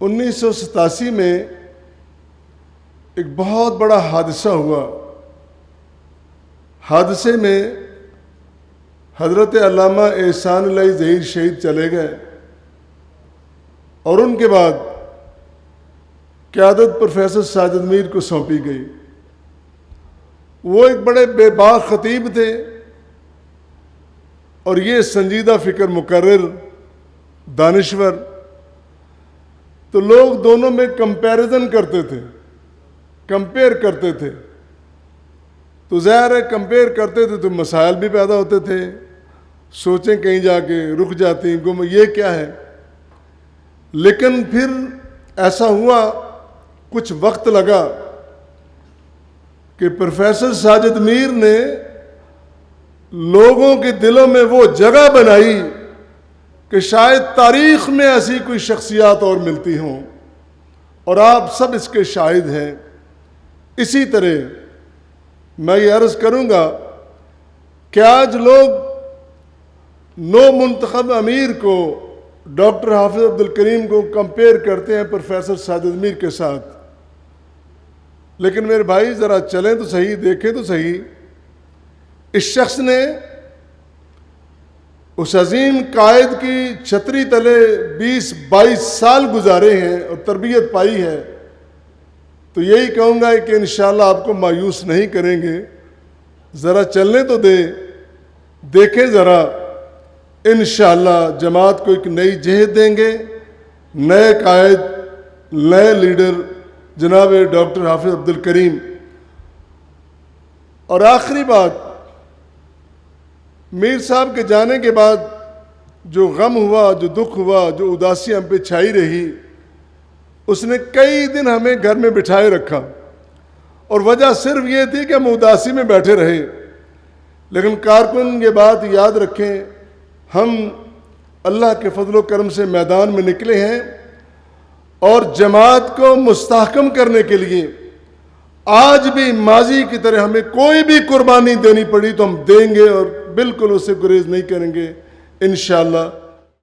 1987 میں ایک بہت بڑا حادثہ ہوا. حادثے میں حضرت علامہ احسان اللہ ظہیر شہید چلے گئے اور ان کے بعد قیادت پروفیسر ساجد میر کو سونپی گئی. وہ ایک بڑے بے باک خطیب تھے اور یہ سنجیدہ فکر مقرر دانشور. تو لوگ دونوں میں کمپیریزن کرتے تھے، کمپیئر کرتے تھے. تو ظاہر ہے کمپیئر کرتے تھے تو مسائل بھی پیدا ہوتے تھے، سوچیں کہیں جا کے رک جاتی گم یہ کیا ہے. لیکن پھر ایسا ہوا، کچھ وقت لگا کہ پروفیسر ساجد میر نے لوگوں کے دلوں میں وہ جگہ بنائی کہ شاید تاریخ میں ایسی کوئی شخصیات اور ملتی ہوں، اور آپ سب اس کے شاہد ہیں. اسی طرح میں یہ عرض کروں گا کہ آج لوگ نو منتخب امیر کو ڈاکٹر حافظ عبد الکریم کو کمپیئر کرتے ہیں پروفیسر ساجد میر کے ساتھ. لیکن میرے بھائی ذرا چلیں تو صحیح، دیکھیں تو صحیح. اس شخص نے اس عظیم قائد کی چھتری تلے 20-22 سال گزارے ہیں اور تربیت پائی ہے. تو یہی کہوں گا کہ انشاءاللہ آپ کو مایوس نہیں کریں گے. ذرا چلنے تو دیکھیں ذرا. انشاءاللہ جماعت کو ایک نئی جہت دیں گے، نئے قائد، نئے لیڈر جناب ڈاکٹر حافظ عبد الکریم. اور آخری بات، میر صاحب کے جانے کے بعد جو غم ہوا، جو دکھ ہوا، جو اداسی ہم پہ چھائی رہی، اس نے کئی دن ہمیں گھر میں بٹھائے رکھا. اور وجہ صرف یہ تھی کہ ہم اداسی میں بیٹھے رہے. لیکن کارکن یہ بات یاد رکھیں، ہم اللہ کے فضل و کرم سے میدان میں نکلے ہیں اور جماعت کو مستحکم کرنے کے لیے آج بھی ماضی کی طرح ہمیں کوئی بھی قربانی دینی پڑی تو ہم دیں گے اور بالکل اسے گریز نہیں کریں گے انشاءاللہ.